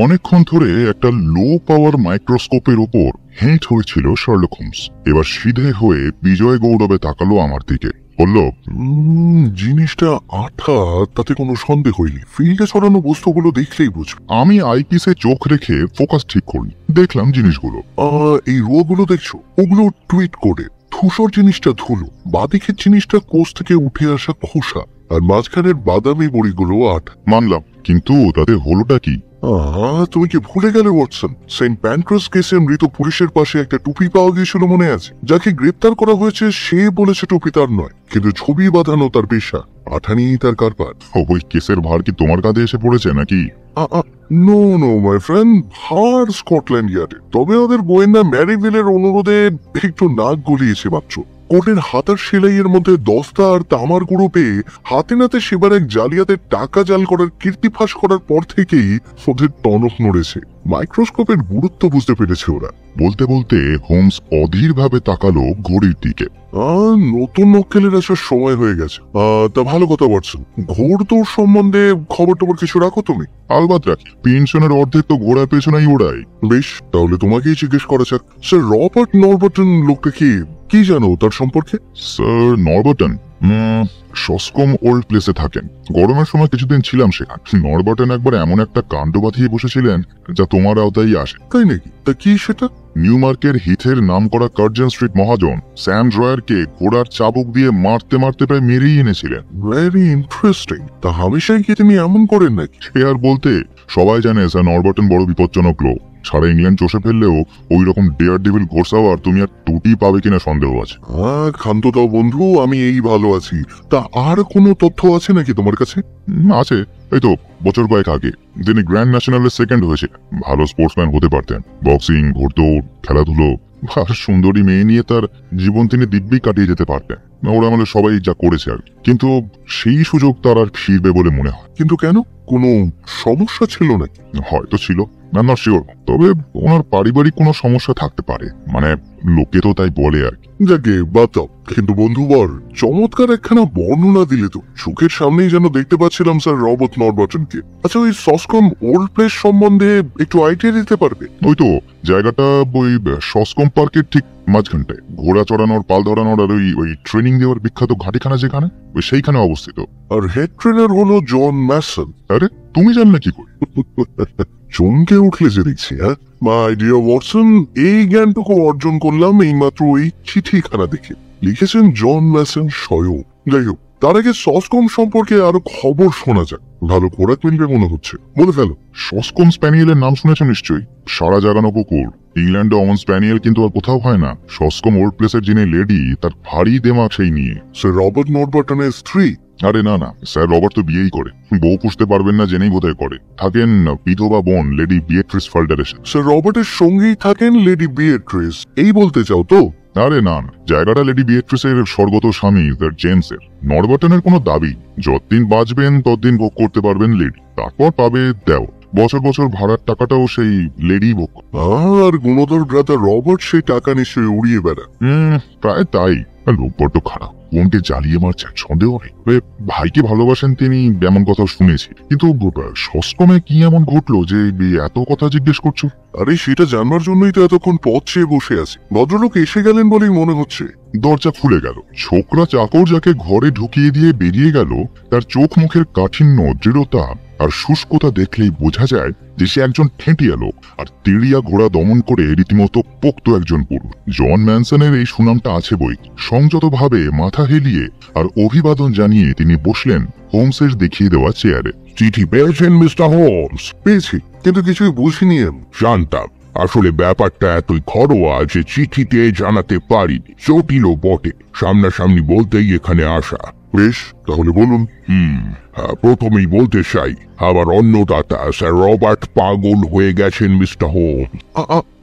অনেকক্ষণ ধরে একটা লো পাওয়ার মাইক্রোস্কোপের উপর হেঁট হয়েছিল শার্লক হোমস। এবার সিধে হয়ে বিজয় গৌরবে তাকালো আমার দিকে, বলল, জিনিসটা আঠা, তাতে কোনো সন্দেহই নেই। ফিল্ডে ছড়ানো বস্তুগুলো দেখলেই বুঝবে। আমি আইপিসে চোখ রেখে ফোকাস ঠিক করি, দেখলাম জিনিসগুলো। এই রোগুলো দেখছো, ওগুলো টুইট করে। ধূসর জিনিসটা ধুলো, বাদিকের জিনিসটা কোষ থেকে উঠে আসা খোসা, আর মাঝখানের বাদামি বড়িগুলো আঠা। মানলাম, কিন্তু তাতে হলোটা কি? তুমি কি ভুলে গেলে ওয়াটসন? সেন্ট প্যানক্রাস কেসে মৃত পুলিশের পাশে একটা টুপি পাওয়া গিয়েছিল, মনে আছে? যাকে গ্রেপ্তার করা হয়েছে সে বলেছে টুপি তার নয়, কিন্তু ছবি বাঁধানো তার পেশা। আঠা নিয়েই তার কারবার। ওই কেসের ভার কি তোমার কাঁধে এসে পড়েছে নাকি? নো মাই ফ্রেন্ড, ভার স্কটল্যান্ড ইয়ার্ডে। তবে ওদের গোয়েন্দা ম্যারিভিলের অনুরোধে একটু নাক গলিয়েছে মাত্র। কোটের হাতার সেলাইয়ের মধ্যে দস্তা আর তামার গুঁড়ো পেয়ে হাতে নাতে সেবার এক জালিয়াতের টাকা জাল করার কীর্তি ফাঁস করার পর থেকেই ওদের টনক নড়েছে। মাইক্রোস্কোপের গুরুত্ব বুঝতে পেরেছে ওরা। বলতে বলতে হোমস অধীর ভাবে তাকালো ঘড়ির দিকে। নতুন মক্কেলের আসার সময় হয়ে গেছে। তা ভালো কথা বলছেন, ঘোড়দৌড় সম্বন্ধে খবর টবর কিছু রাখো তুমি? আলবাত রাখি, পেনশনের অর্ধেক তো ঘোড়ার পেছনেই ওড়াই। বেশ, তাহলে তোমাকেই জিজ্ঞেস করা যাক, স্যার রবার্ট নরবার্টন লোকটা কি জানো তার সম্পর্কে? স্যার নরবার্টন সস্কম ওল্ড প্লেসে থাকেন। গরমের সময় কিছুদিন ছিলাম সেখানে। নরবার্টন একবার এমন একটা কাণ্ড বাঁধিয়ে বসেছিলেন যা তোমার আওতায় আসে। তাই নাকি? তা কি সেটা? নিউ মার্কের হিথের নাম করা কার্জন স্ট্রিট মহাজন স্যাম ড্রয়ারকে ঘোড়ার চাবুক দিয়ে মারতে মারতে প্রায় মেরেই এনেছিলেন। Very interesting. তা হামেশাই কি তিনি এমন করেন নাকি? সে আর বলতে, সবাই জানে স্যার নরবার্টন বড় বিপজ্জনক লোক। সারা ইংল্যান্ড চষে ফেললেও ওই রকম ডেয়ার ডেভিল ঘোড়সাওয়ার তুমি আর টুটি পাবে কিনা সন্দেহ আছে। ক্ষান্ত দাও বন্ধু, আমি এই ভালো আছি। তা আর কোনো তথ্য আছে নাকি তোমার কাছে? আছে, এই তো বছর কয়েক আগে যিনি গ্র্যান্ড ন্যাশনালে সেকেন্ড হয়েছে। ভালো স্পোর্টসম্যান হতে পারতেন। বক্সিং, ঘোড়দৌড়, খেলাধুলো আর সুন্দরী মেয়ে নিয়ে তার জীবন তিনি দিব্যি কাটিয়ে যেতে পারতেন। ওরা আমাদের সবাই যা করেছে আর, কিন্তু সেই সুযোগ তার আর ফিরবে বলে মনে হয়। কিন্তু কেন? কোনো সমস্যা ছিল নাকি? হয়তো ছিল, I'm not sure। তবে ওনার পারিবারিক কোনো সমস্যা থাকতে পারে, মানে লোকে তো তাই বলে আর কি। যাকে বাতাও, কিন্তু বন্ধুবর চমৎকার একখানা বর্ণনা দিলে তো। চোখের সামনেই যেন দেখতে পাচ্ছিলাম স্যার রবার্ট নরবার্টনকে। আচ্ছা, ওই সস্কম ওল্ড প্লেস সম্বন্ধে একটু আইডিয়া দিতে পারবে? ওই তো জায়গাটা ওই সস্কম পার্কের ঠিক মাঝখানটায়, ঘোড়া চড়ানোর, পাল ধরানোর আর ওই ট্রেনিং দেওয়ার বিখ্যাত ঘাটিখানা যেখানে, ওই সেইখানে অবস্থিত। আর হেড ট্রেনার হলো জন ম্যাসন। আরে তুমি জানলে কি করে? চমকে উঠলে যে দেখছি। মাই ডিয়ার ওয়াটসন, এই জ্ঞানটুকু অর্জন করলাম এইমাত্র ওই চিঠিখানা দেখে। লিখেছেন জন ম্যাসন স্বয়ং। যাই হোক, তার আগে সস্কম সম্পর্কে আরো খবর শোনা যাক। ভালো খোরাক মিলবে মনে হচ্ছে, বলে ফেলো। সস্কম স্প্যানিয়েলের নাম শুনেছেন নিশ্চয়ই। সারা জাগানো কুকুর। ইংল্যান্ডে অমন স্প্যানিয়েল কিন্তু আর কোথাও হয় না। সস্কম ওল্ড প্লেসের যিনি লেডি, তার ভারী দেমাগ সেই নিয়ে। স্যার রবার্ট নরবার্টনের স্ত্রী? আরে না, স্যার রবার্ট তো বিয়েই করে। বউ পুষতে পারবেন না জেনেই বোধহয় করে। থাকেন বিধবা বোন লেডি বিয়েট্রিস ফাল্ডারের সাথে। স্যার রবার্টের সঙ্গেই থাকেন লেডি বিয়েট্রিস, এই বলতে চাও তো? আরে না, জায়গাটা লেডি বিয়েট্রিসের স্বর্গত স্বামী স্যার জেমসের। নরবার্টনের কোনো দাবি, যতদিন বাঁচবেন ততদিন ভোগ করতে পারবেন লেডি, তারপর পাবে দেও। বছর বছর ভাড়ার টাকাটাও সেই লেডি ভোগ। আর গুণধর ব্রাদার রবার্ট সেই টাকা নিশ্চয়ই উড়িয়ে বেড়া। প্রায় তাই। লোক বড্ড খারাপ, বোনকে জ্বালিয়ে মারছেন সন্দেহ নেই। ভাইকে ভালোবাসেন তিনি, এমন কথা শুনেছি। কিন্তু সস্কমে কি এমন ঘটলো যে এত কথা জিজ্ঞেস করছো? আরে সেটা জানবার জন্যই তো এতক্ষণ পথ চেয়ে বসে আছি। ভদ্রলোক এসে গেলেন বলেই মনে হচ্ছে। দরজা খুলে গেল। ছোকরা চাকর যাকে ঘরে ঢুকিয়ে দিয়ে বেরিয়ে গেল, তার চোখ মুখের কাঠিন্য, দৃঢ়তা আর শুষ্কতা দেখলেই বোঝা যায় যে সে একজন ঠেঁটিয়া লোক আর তেড়িয়া ঘোড়া দমন করে রীতিমতো পোক্ত একজন পুরুষ। জন ম্যানসনের এই সুনামটা আছে বই। সংযতভাবে মাথা হেলিয়ে আর অভিবাদন জানিয়ে তিনি বসলেন হোমসের দেখিয়ে দেওয়া চেয়ারে। চিঠি পেয়েছেন মিস্টার হোমস? পেয়েছি, কিন্তু কিছুই বুঝিনি। জানতাম আসলে ব্যাপারটা এতই ঘরোয়া যে চিঠিতে জানাতে পারিনি। জটিলও বটে, সামনাসামনি বলতেই এখানে আসা। বেশ, তাহলে বলুন। প্রথমেই বলতে চাই, আমার অন্নদাতা স্যার রবার্ট পাগল হয়ে গেছেন মিস্টার হোমস।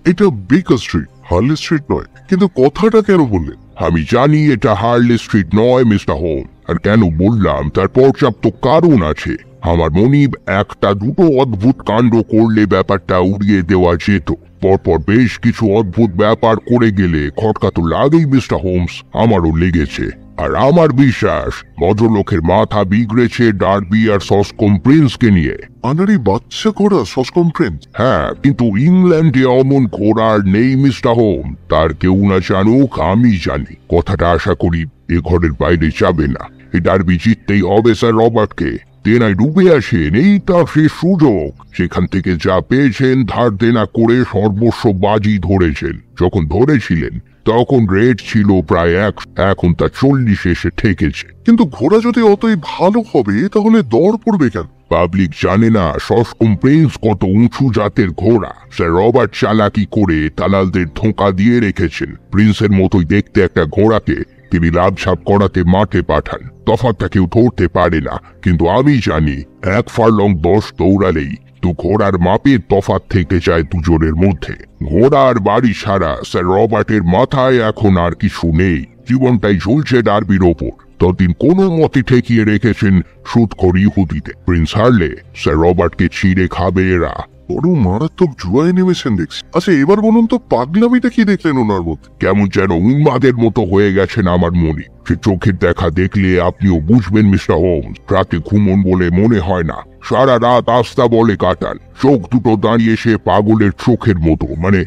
এটা বেকার স্ট্রিট, হার্লে স্ট্রিট নয়। কিন্তু কথাটা কেন বললেন? আমি জানি এটা হার্লে স্ট্রিট নয় মিস্টার হোমস, আর কেন বললাম তার পর্যাপ্ত কারণ আছে। আমার মনিব একটা দুটো অদ্ভুত কাণ্ড করলে ব্যাপারটা উড়িয়ে দেওয়া যেত। পরপর বেশ কিছু অদ্ভুত ব্যাপার করে গেলে খটকা তো লাগেই মিস্টার হোমস, আমারও লেগেছে। আর আমার বিশ্বাস ভদ্রলোকের মাথা বিগড়েছে ডার্বি আর সসকম প্রিন্সকে নিয়ে। আনারি বাচ্চা ঘোড়া সসকম প্রিন্স? হ্যাঁ, কিন্তু ইংল্যান্ডে অমন ঘোড়ার নেই মিস্টার হোম। তার কেউ না জানুক, আমি জানি। কথাটা আশা করি এ ঘরের বাইরে যাবে না। এই ডার্বি জিততেই হবে স্যার রবার্টকে। দেনায় ডুবে আসেন, এই তার শেষ সুযোগ। সেখান থেকে যা পেয়েছেন ধার দেনা করে সর্বস্ব বাজি ধরেছেন। যখন ধরেছিলেন তখন রেট ছিল প্রায় 1, এখন তা 40 এসে ঠেকেছে। কিন্তু ঘোড়া যদি অতই ভালো হবে তাহলে দর পড়বে কেন? পাবলিক জানে না সসকম প্রিন্স কত উঁচু জাতের ঘোড়া। স্যার রবার্ট চালাকি করে দালালদের ধোঁকা দিয়ে রেখেছেন। প্রিন্সের মতোই দেখতে একটা ঘোড়াকে তিনি লাভঝাপ করাতে মাঠে পাঠান। তফাৎটা কেউ ধরতে পারে না, কিন্তু আমি জানি 1 ফারলং 10 দৌড়ালেই তো ঘোড়ার মাপে তফাৎ থেকে যায় দুজনের মধ্যে। ঘোড়ার বাড়ি ছাড়া স্যার রবার্টের মাথায় এখন আর কিছু নেই। জীবনটাই ঝুলছে ডার্বির ওপর। ততদিন কোনো মতে ঠেকিয়ে রেখেছেন সুদখোর ইহুদিতে। প্রিন্স হারলে স্যার রবার্টকে ছিঁড়ে খাবে এরা। বড় মারাত্মক জুয়ায় নেমেছেন দেখছি। আচ্ছা, এবার বলুন তো পাগলামিটা কি দেখলেন ওনার মধ্যে? কেমন যেন উন্মাদের মতো হয়ে গেছেন আমার মনে। সে চোখের দেখা দেখলে আপনিও বুঝবেন মিস্টার হোমস। রাতে ঘুমন বলে মনে হয় না, সারা রাত আস্তা বলে কাটান। চোখ দুটো দাঁড়িয়ে সে পাগলের চোখের মতো, মানে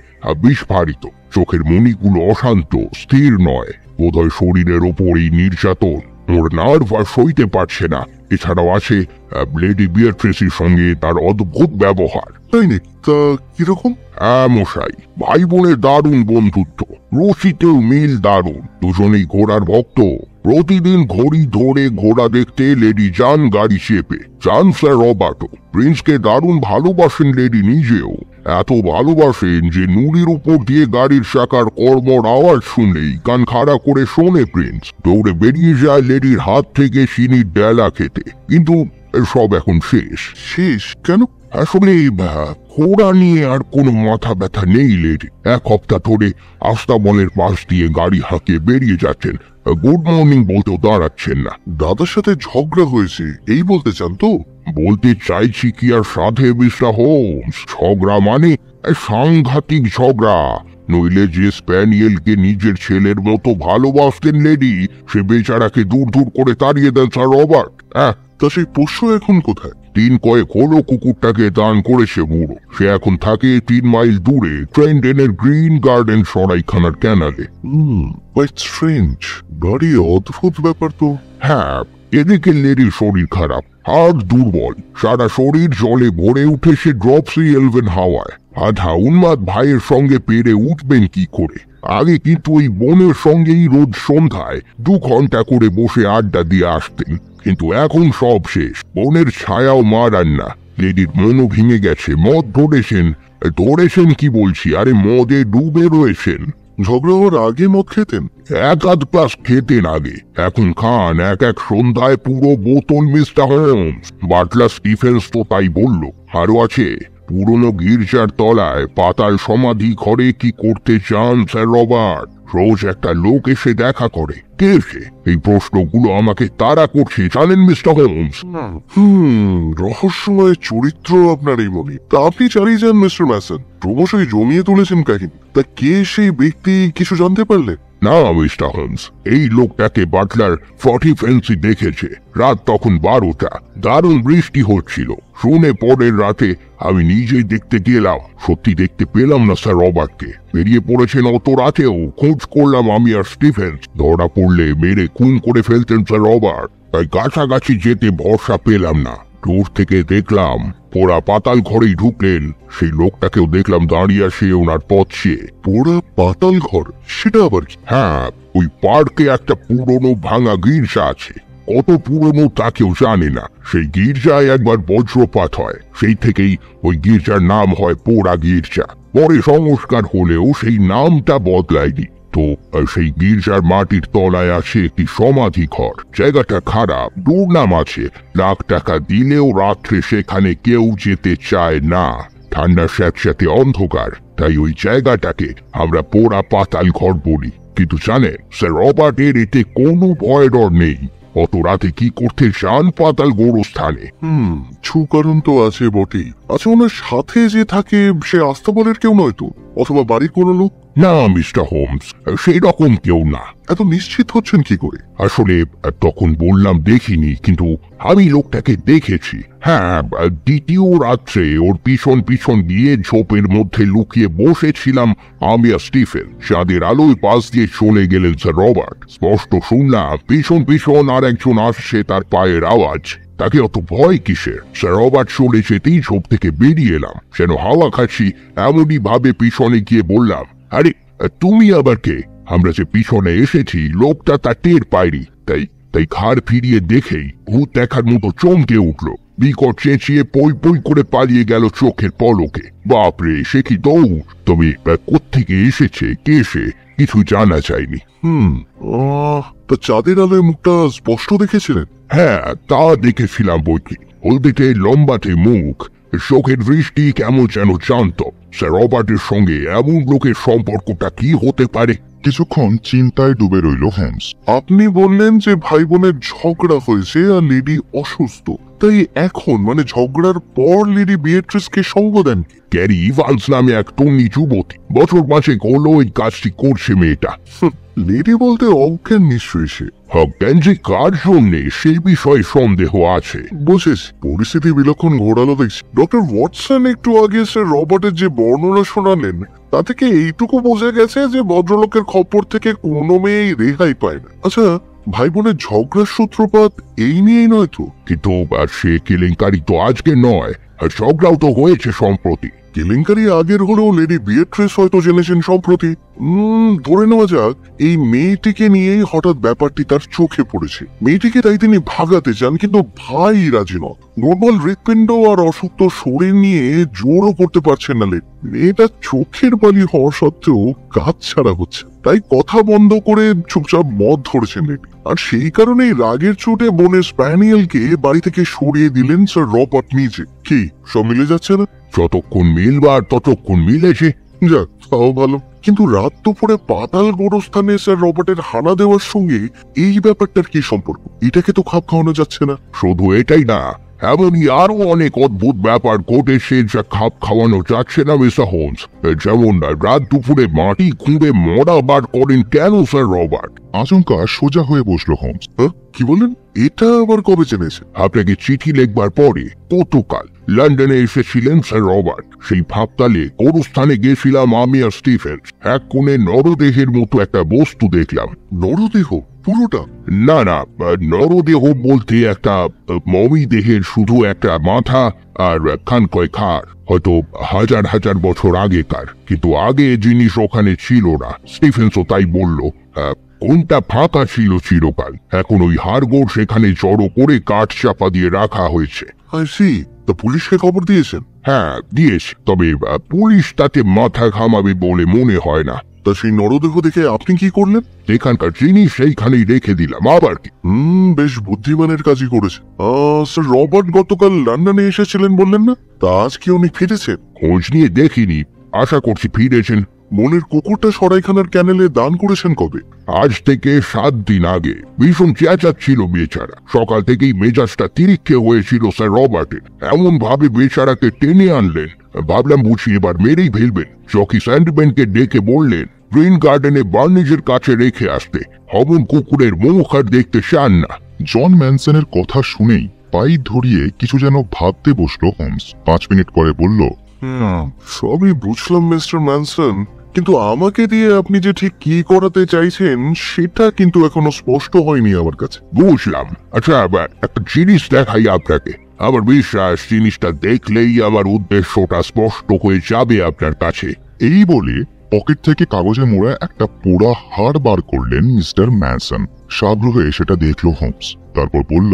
বিস্ফারিত। চোখের মণিগুলো অশান্ত, স্থির নয়। বোধহয় শরীরের ওপর এই নির্যাতন ওর নার্ভ আর সইতে পারছে না। এছাড়াও আছে লেডি বিয়াট্রিসের সঙ্গে তার অদ্ভুত ব্যবহার। তাই নাকি? তা কিরকম? হ্যাঁ মশাই, ভাই বোনের দারুণ বন্ধুত্ব, রশিতেও মিল দারুণ। দুজনেই ঘোড়ার ভক্ত। প্রতিদিন ঘড়ি ধরে ঘোড়া দেখতে লেডি যান গাড়ি চেপে। যান স্যার রবার্টো। প্রিন্সকে দারুণ ভালোবাসেন লেডি নিজেও। এত ভালোবাসেন যে নুড়ির উপর দিয়ে গাড়ির চাকার কর্মর আওয়াজ শুনলেই কান খাড়া করে শোনে প্রিন্স। দৌড়ে বেরিয়ে যায় লেডির হাত থেকে চিনির ডেলা খেতে। কিন্তু সব এখন শেষ। শেষ কেন? আসলে ঘোড়া নিয়ে আর কোনো মাথা ব্যথা নেই লেডি। 1 সপ্তাহ ধরে আস্তাবলের পাশ দিয়ে গাড়ি হাঁকিয়ে বেরিয়ে যাচ্ছেন। গুড মর্নিং বলতেও দাঁড়াচ্ছেন না। দাদার সাথে ঝগড়া হয়েছে এই বলতে চান তো? বলতে চাইছি কি আর সাধে মিস্টার হোমস, ঝগড়া মানে সাংঘাতিক ঝগড়া। নইলে যে স্প্যানিয়েলকে নিজের ছেলের মতো ভালোবাসতেন লেডি, সে বেচারাকে দূর দূর করে তাড়িয়ে দেন স্যার রবার্ট। তা সেই পোষ্য এখন কোথায়? 3 কয়েক হলো কুকুরটাকে দান করেছে বুড়ো। সে এখন থাকে 3 মাইল দূরে ট্রেন্ডেনের গ্রিন গার্ডেন সরাইখানার ক্যানালে। কোয়াইট স্ট্রেঞ্জ, ভারী অদ্ভুত ব্যাপার তো। হ্যাঁ, এদিকে লেডির শরীর খারাপ, হাড় দুর্বল, সারা শরীর জলে ভরে উঠেছে ড্রপসি এলভেন হাওয়ায়। আধা উন্মাদ ভাইয়ের সঙ্গে পেরে উঠবেন কি করে? আগে কিন্তু ওই বোনের সঙ্গেই রোজ সন্ধ্যায় 2 ঘন্টা করে বসে আড্ডা দিয়ে আসতেন। কিন্তু এখন সব শেষ। বোনের ছায়াও মারান না। লেডির মনও ভেঙে গেছে। মদ ধরেছেন কি বলছি, আরে মদে ডুবে রয়েছেন। ঝগড়া হওয়ার আগে মদ খেতেন? 1-8 গ্লাস খেতেন আগে, এখন খান 1 সন্ধ্যায় পুরো বোতল মিস্টার হোমস। বাটলার স্টিফেন্স তো তাই বলল। আরো আছে, পুরনো গির্জার তলায় পাতাল সমাধি ঘরে কি করতে চান স্যার রবার্ট? রোজ একটা লোক এসে দেখা করে। কে সে? এই প্রশ্নগুলো আমাকে তাড়া করছে জানেন মিস্টার হোমস। রহস্যময় চরিত্র আপনার এই মনে। তা আপনি চালিয়ে যান মিস্টার ম্যাসন, ক্রমশই জমিয়ে তুলেছেন কাহিনী। তা কে সেই ব্যক্তি কিছু জানতে পারলে? না মিস্টার হোমস, এই লোকটাকে বাটলার 40 ফেন্সি দেখেছে। রাত তখন 12টা, দারুণ বৃষ্টি হচ্ছিল। শুনে পরের রাতে আমি নিজেই দেখতে গেলাম। সত্যি দেখতে পেলাম না স্যার রবার্টকে। বেরিয়ে পড়েছেন অত রাতেও। খোঁজ করলাম আমি আর স্টিফেন্স। ধরা পড়লে মেরে খুন করে ফেলতেন স্যার রবার্ট। তাই কাছাকাছি যেতে ভরসা পেলাম না। দূর থেকে দেখলাম পোড়া পাতাল ঘরেই ঢুকলেন। সেই লোকটাকেও দেখলাম দাঁড়িয়ে আসে ওনার পথ চেয়ে। পোড়া পাতাল ঘর? সেটা আবার কি? হ্যাঁ, ওই পার্কে একটা পুরনো ভাঙা গির্জা আছে। কত পুরনো তা কেউ জানে না। সেই গির্জায় একবার বজ্রপাত হয়, সেই থেকেই ওই গির্জার নাম হয় পোড়া গির্জা। পরে সংস্কার হলেও সেই নামটা বদলায়নি। তো সেই গির্জার মাটির তলায় আছে একটি সমাধি ঘর। জায়গাটা খারাপ, দুর্নাম আছে। লাখ টাকা দিলেও রাত্রে সেখানে কেউ যেতে চায় না। ঠান্ডা স্যাঁতস্যাঁতে অন্ধকার, তাই ওই জায়গাটাকে আমরা পোড়া পাতাল ঘর বলি। কিন্তু জানেন স্যার রবার্টের এতে কোনো ভয় ডর নেই। অত রাতে কি করতে চান পাতাল গোরস্থানে? কিছু কারণ তো আছে বটেই। আচ্ছা, ওনার সাথে যে থাকে সে আস্তাবলের কেউ নয় তো? অথবা বাড়ির কোনো লোক? না মিস্টার হোমস, সেই রকম কেউ না। এত নিশ্চিত হচ্ছেন কি করে? আসলে তখন বললাম দেখিনি, কিন্তু আমি লোকটাকে দেখেছি। হ্যাঁ, দ্বিতীয় রাত্রে ওর পিছন পিছন গিয়ে ঝোপের মধ্যে লুকিয়ে বসেছিলাম আমি আর স্টিফেন। চাঁদের আলোয় পাশ দিয়ে চলে গেলেন স্যার রবার্ট। স্পষ্ট শুনলাম পিছন পিছন আর একজন আসছে, তার পায়ের আওয়াজ। তাকে অত ভয় কিসের? স্যার রবার্ট চলে যেতেই ঝোপ থেকে বেরিয়ে এলাম, যেন হাওয়া খাচ্ছি এমনই ভাবে পিছনে গিয়ে বললাম, আরে তুমি আবার কে? আমরা যে পিছনে এসেছি লোকটা তা টের পায়নি, তাই ঘাড় ফিরিয়ে দেখেই ভূত দেখার মতো চমকে উঠল। বিকট চেঁচিয়ে পই পই করে পালিয়ে গেল চোখের পলকে। বাপরে, সে কি দৌড়! তবে কোত্থেকে এসেছে, কে সে, কিছু জানা যায়নি। তা চাঁদের আলোয় মুখটা স্পষ্ট দেখেছিলেন? হ্যাঁ, তা দেখেছিলাম বইকি। হলদেটে লম্বাটে মুখ, চোখের দৃষ্টি কেমন যেন জানত। স্যার রবার্টের সঙ্গে এমন লোকের সম্পর্কটা কি হতে পারে? কিছুক্ষণ চিন্তায় ডুবে রইল হোমস। আপনি বললেন যে ভাই বোনের ঝগড়া হয়েছে আর লেডি অসুস্থ, তাই এখন মানে ঝগড়ার পর লেডি বিয়েট্রিসকে সঙ্গ দেন কি? ক্যারি ইভান্স নামে এক তন্নি যুবতী, বছর মাসে হলো এই কাজটি করছে মেয়েটা। লেডি বলতে অজ্ঞান নিশ্চয়ই সে। অজ্ঞান যে কার জন্যে সেই বিষয়ে সন্দেহ আছে। বুঝেছি, পরিস্থিতি বিলক্ষণ ঘোরালো দেখছি। ডক্টর ওয়াটসন একটু আগে স্যার রবার্টের যে বর্ণনা শোনালেন তা থেকে এইটুকু বোঝা গেছে যে ভদ্রলোকের খপ্পর থেকে কোনো মেয়েই রেহাই পায় না। আচ্ছা, ভাই বোনের ঝগড়ার সূত্রপাত এই নিয়েই নয় তো? কিন্তু সে কেলেঙ্কারি তো আজকে নয়, আর ঝগড়াও তো হয়েছে সম্প্রতি। কেলেঙ্কারি আগের হলেও লেডি বিয়েট্রিস হয়তো জেনেছেন সম্প্রতি। ধরে নেওয়া যাক এই মেয়েটিকে নিয়েই হঠাৎ ব্যাপারটি তার চোখে পড়েছে। মেয়েটিকে তাই তিনি ভাগাতে চান, কিন্তু ভাই রাজি নয়। নর্মাল হৃৎপিণ্ড আর অসুস্থ শরীর নিয়ে জোরও করতে পারছেন না লেডি। মেয়েটা চোখের বালি হওয়া সত্ত্বেও কাজ ছাড়া হচ্ছে, তাই কথা বন্ধ করে চুপচাপ মদ ধরেছেন লেডি। আর সেই কারণেই রাগের চোটে বোনের স্প্যানিয়েলকে বাড়ি থেকে সরিয়ে দিলেন স্যার রবার্ট নিজে। কি সব মিলে যাচ্ছে না? যতক্ষণ মিলবার ততক্ষণ মিলেছে। যাক, তাও ভালো। কিন্তু রাত দুপুরে পাতাল গোরস্থানে স্যার রবার্টের হানা দেওয়ার সঙ্গে এই ব্যাপারটার কি সম্পর্ক? এটাকে তো খাপ খাওয়ানো যাচ্ছে না। শুধু এটাই না, এমনই আরো অনেক অদ্ভুত ব্যাপার ঘটেছে যা খাপ খাওয়ানো যাচ্ছে না মিস্টার হোমস। যেমন রাত দুপুরে মাটি খুঁড়ে মরা বার করেন কেন স্যার রবার্ট? আচমকা সোজা হয়ে বসলো হোমস। কি বলেন? এটা আবার কবে জেনেছে? আপনাকে চিঠি লিখবার পরে গতকাল লন্ডনে এসেছিলেন স্যার রবার্ট। সেই ভাবতালে গোরস্থানে গেছিলাম আমি আর স্টিফেন। এক কোণে নরদেহের মতো একটা বস্তু দেখলাম। নরদেহ? পুরোটা? না না, নরদেহ বলতে একটা মমি দেহের শুধু একটা মাথা আর খান কয় খার, হয়তো হাজার হাজার বছর আগেকার। কিন্তু আগে জিনিস ওখানে ছিল না, স্টিফেন্সও তাই বলল। কোনটা ফাঁকা ছিল চিরকাল। এখন ওই হাড়গোড় সেখানে জড়ো করে কাঠ চাপা দিয়ে রাখা হয়েছে। তা পুলিশকে খবর দিয়েছেন? হ্যাঁ দিয়েছে, তবে পুলিশ তাতে মাথা ঘামাবে বলে মনে হয় না। তা সেই নরদেহ দেখে আপনি কি করলেন? এখানকার জিনিস সেইখানেই রেখে দিলাম। আবার কি? বেশ বুদ্ধিমানের কাজই করেছে। স্যার রবার্ট গতকাল লন্ডনে এসেছিলেন বললেন না? তা আজ কি উনি ফিরেছেন? খোঁজ নিয়ে দেখিনি, আশা করছি ফিরেছেন। মনের কুকুরটা সরাইখানার ক্যানেলে দান করেছেন কবে? আজ থেকে 7 দিন আগে। ভীষণ চেঁচাচ্ছিল বেচারা। সকাল থেকেই মেজাজটা তিরিক্ষে হয়েছিল স্যার রবার্টের। এমন ভাবে বেচারাকে টেনে আনলেন, ভাবলাম বুঝি এবার মেরেই ফেলবেন। জকি স্যান্ডম্যানকে ডেকে বললেন গ্রিন গার্ডেনে বার্নিজের কাছে রেখে আসতে। অমন কুকুরের মুখ আর দেখতে চান না। জন ম্যানসনের কথা শুনেই পাই ধরিয়ে কিছু যেন ভাবতে বসলো হোমস। 5 মিনিট পরে বলল, সবই বুঝলাম মিস্টার ম্যানসন, কিন্তু আমাকে দিয়ে আপনি যে ঠিক কি করাতে চাইছেন সেটা কিন্তু এখনো স্পষ্ট হয়নি আমার কাছে। বুঝলাম। আচ্ছা, একটা জিনিস দেখাই আপনাকে। আমার বিশ্বাস জিনিসটা দেখলেই আমার উদ্দেশ্যটা স্পষ্ট হয়ে যাবে আপনার কাছে। এই বলে পকেট থেকে কাগজে মোড়া একটা পোড়া হাড় বার করলেন মিস্টার ম্যানসন। সাগ্রহে সেটা দেখলো হোমস, তারপর বলল,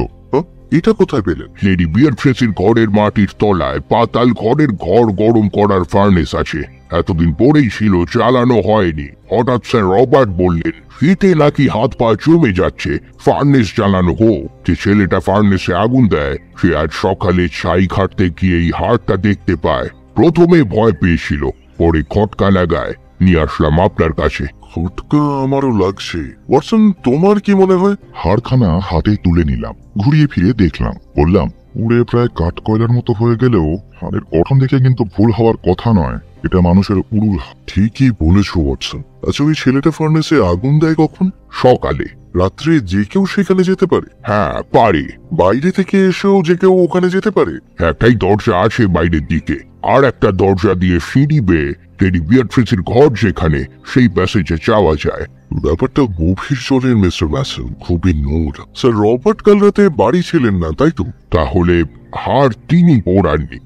এটা কোথায় পেলেন? লেডি বিয়ারট্রেসের ঘরের মাটির তলায় পাতাল ঘরের ঘর গরম করার ফার্নেস আছে। এতদিন পরেই ছিল, চালানো হয়নি। হঠাৎ স্যার রবার্ট বললেন শীতে নাকি হাত পা জমে যাচ্ছে, ফার্নেস চালানো হোক। যে ছেলেটা ফার্নেসে আগুন দেয় সে আজ সকালে ছাই খাটতে গিয়ে এই হাড়টা দেখতে পায়। প্রথমে ভয় পেয়েছিল, পরে খটকা লাগায় নিয়ে আসলাম আপনার কাছে। খটকা আমারও লাগছে। ওয়াটসন, তোমার কি মনে হয়? হাড়খানা হাতে তুলে নিলাম, ঘুরিয়ে ফিরে দেখলাম, বললাম, উড়ে প্রায় কাঠ কয়লার মতো হয়ে গেলেও হাড়ের গঠন দেখে কিন্তু ভুল হওয়ার কথা নয়। এটা মানুষের উড়ুল হাত। ঠিকই বলেছ ওয়াটসন। আচ্ছা, ওই ছেলেটা ফার্নেসে আগুন দেয় কখন? সকালে। রাত্রে যে কেউ সেখানে যেতে পারে? হ্যাঁ পারে। বাইরে থেকে এসেও যে কেউ ওখানে যেতে পারে? একটাই দরজা আছে বাইরের দিকে, আর একটা দরজা দিয়ে সিঁড়ি বেয়ে টেডি বিয়াট্রিসের ঘর যেখানে, সেই প্যাসেজে যাওয়া যায়। ব্যাপারটা গভীর জলের মিস্টার ম্যাসন, খুবই নোংরা। স্যার রবার্ট কাল রাতে বাড়ি ছিলেন না, তাই তো? তাহলে হার তিনি পোড়াননি।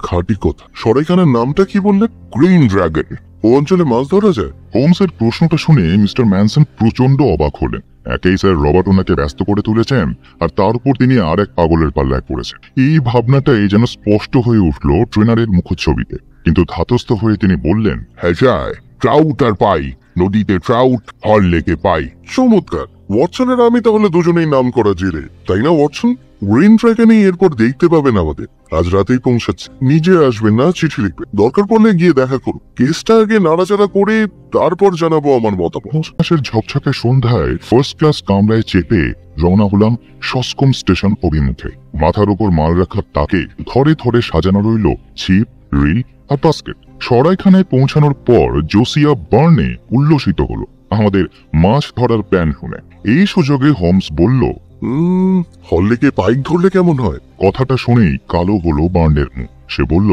খাঁটি কথা। সরাইখানার নামটা কি বললেন? Green dragon. ও অঞ্চলে মাছ ধরা যায়? হোমসের প্রশ্নটা শুনে মিস্টার ম্যানসন প্রচন্ড অবাক হলেন। একেই স্যার রবার্ট ওনাকে ব্যস্ত করে তুলেছেন, আর তার উপর তিনি আর এক পাগলের পাল্লায় পড়েছেন। এই ভাবনাটাই যেন স্পষ্ট হয়ে উঠল ট্রেনারের মুখচ্ছবিতে। কিন্তু ধাতস্থ হয়ে তিনি বললেন, হ্যাঁ যায়, ট্রাউট আর পাই, নদীতে ট্রাউট, হল লেকে পাই। চমৎকার। ওয়াটসনের আমি তাহলে দুজনেই নাম করা জেলে, তাই না ওয়াটসন? গ্রিন ড্রাগনেই এরপর দেখতে পাবেন আমাদের। আজ রাতেই পৌঁছাচ্ছে। নিজে আসবেন না, চিঠি লিখবেন। দরকার পড়লে গিয়ে দেখা করুন। কেসটা আগে নাড়াচাড়া করে তারপর জানাবো আমার মতামত। মাসের ঝকঝকে সন্ধ্যায় ফার্স্ট ক্লাস কামরায় চেপে রওনা হলাম সস্কম স্টেশন অভিমুখে। মাথার উপর মাল রাখার তাকে থরে থরে সাজানো রইল ছিপ, রিল আর বাস্কেট। সরাইখানায় পৌঁছানোর পর জোসিয়া বার্নে উল্লসিত হলো আমাদের মাছ ধরার প্ল্যান শুনে। এই সুযোগে হোমস বলল, হল লেকে পাইক ধরলে কেমন হয়? কথাটা শুনেই কালো হলো বার্নের মুখ। সে বলল,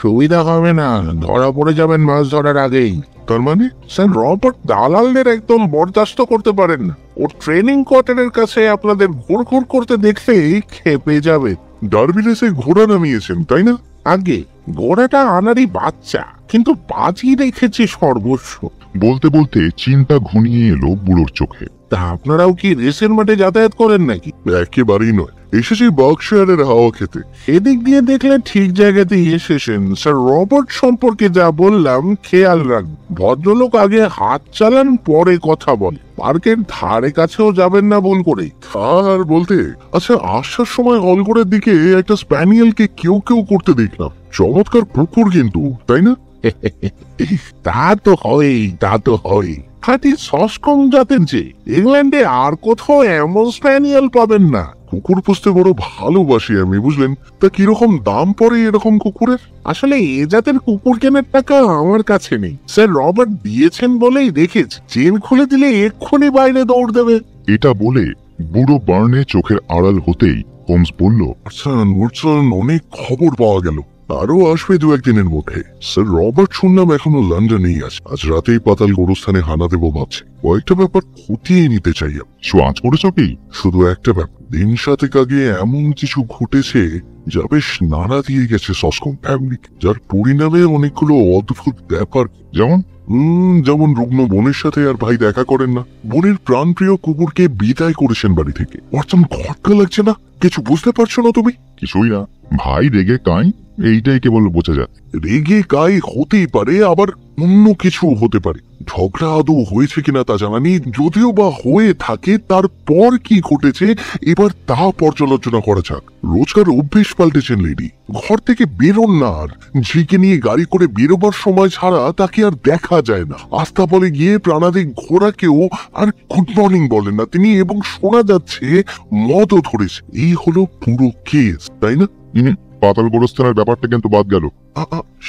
সুবিধা হবে না, ধরা পড়ে যাবেন মাছ ধরার আগেই। তার মানে? স্যার রবার্ট দালালদের একদম বরদাস্ত করতে পারেন না। ওর ট্রেনিং কোয়ার্টারের কাছে আপনাদের ঘুরঘুর করতে দেখলেই খেপে যাবে। ডার্বি রেসে ঘোড়া নামিয়েছেন, তাই না? আগে ঘোড়াটা আনারই বাচ্চা, কিন্তু বাজি রেখেছে সর্বস্ব। বলতে বলতে চিন্তা ঘনিয়ে এলো বুড়োর চোখে। তা আপনারাও কি রেসের মাঠে যাতায়াত করেন নাকি? একেবারেই নয়, এসেছি বার্কশায়ারের হাওয়া খেতে। সেদিক দিয়ে দেখলে ঠিক জায়গাতেই এসেছেন। স্যার রবার্ট সম্পর্কে যা বললাম খেয়াল রাখবেন। ভদ্রলোক আগে হাত চালান, পরে কথা বলে। পার্কের ধারে কাছেও যাবেন না ভুল করে। আর বলতে, আচ্ছা, আসার সময় হলঘরের দিকে একটা স্প্যানিয়েলকে কেউ কেউ করতে দেখলাম। চমৎকার কুকুর কিন্তু, তাই না? তা তো হয়। খাঁটি সস্কম জাতের যে, ইংল্যান্ডে আর কোথাও এমন স্প্যানিয়েল পাবেন না। কুকুর পুষতে বড় ভালোবাসি আমি, বুঝলেন? তা কিরকম দাম পড়ে এরকম কুকুরের? আসলে এ জাতের কুকুর কেনার টাকা আমার কাছে নেই। স্যার রবার্ট দিয়েছেন বলেই দেখেছি। চেন খুলে দিলে এক্ষুনি বাইরে দৌড় দেবে। এটা বলে বুড়ো বার্নে চোখের আড়াল হতেই হোমস বলল, আচ্ছা নোটসন, অনেক খবর পাওয়া গেল। আরো আসবে দু একদিনের মধ্যে। স্যার রবার্ট শুনলাম এখনো লন্ডনেই আছে। আজ রাতেই পাতাল গোরস্থানে হানা দেবো ভাবছে। কয়েকটা ব্যাপার খতিয়ে নিতে চাই আমি। ছোঁয়াচ করেছ কি? শুধু একটা ব্যাপার, দিন সাতেক আগে এমন কিছু ঘটেছে যা বেশ নাড়া দিয়ে গেছে সস্কম ফ্যামিলি, যার পরিণামে অনেকগুলো অদ্ভুত ব্যাপার। যেমন? যেমন রুগ্ন বোনের সাথে আর ভাই দেখা করেন না। বোনের প্রাণপ্রিয় কুকুরকে বিদায় করেছেন বাড়ি থেকে। অর্চন খটকা লাগছে না? কিছু বুঝতে পারছো না তুমি? কিছুই না। ভাই রেগে কাই, এইটাই কেবল বোঝা যায়। রেগে গায়ে হতেই পারে, আবার অন্য কিছু হতে পারে। ঝগড়া আদৌ হয়েছে কিনা তা জানা নেই। যদিও বা হয়ে থাকে, তারপর কি ঘটেছে এবার তা পর্যালোচনা করা যাক। রোজকার অভ্যেস পাল্টেছেন লেডি। ঘর থেকে বেরোন না, আর ঝিকে নিয়ে গাড়ি করে বেরোবার সময় ছাড়া তাকে আর দেখা যায় না। আস্তাবলে গিয়ে প্রাণাদিক ঘোড়াকেও আর গুড মর্নিং বলেন না তিনি, এবং শোনা যাচ্ছে মদও ধরেছে। এই হলো পুরো কেস, তাই না? পাতাল গোরস্থানের ব্যাপারটা কিন্তু বাদ গেল।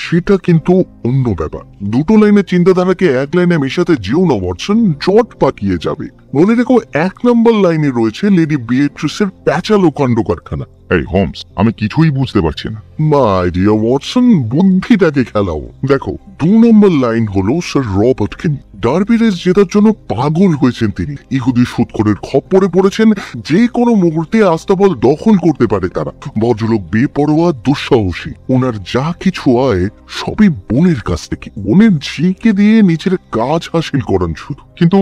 সেটা কিন্তু অন্য ব্যাপার। দুটো লাইনের চিন্তাধারাকে এক লাইনে মেশাতে যেও না ওয়াটসন, জট পাকিয়ে যাবে। মনে রেখো, 1 নম্বর লাইনে রয়েছে লেডি বিয়েট্রিসের প্যাচালো কাণ্ড কারখানা। এই হোমস, আমি কিছুই বুঝতে পারছি না। মাই ডিয়ার ওয়াটসন, বুদ্ধিটাকে খেলাও। দেখো, 2 নম্বর লাইন হলো স্যার রবার্টকে নিয়ে। ডার্বি রেস জেতার জন্য পাগল হয়েছেন তিনি। ইহুদি সুৎখোরের খপ্পরে পড়েছেন। যে কোনো মুহূর্তে আস্তাবল দখল করতে পারে তারা। ভদ্রলোক বেপরোয়া, দুঃসাহসী। ওনার যা কিছু আয় সবই বোনের কাছ থেকে। বোনের ঝিকে দিয়ে নিচের কাজ হাসিল করেন শুধু। কিন্তু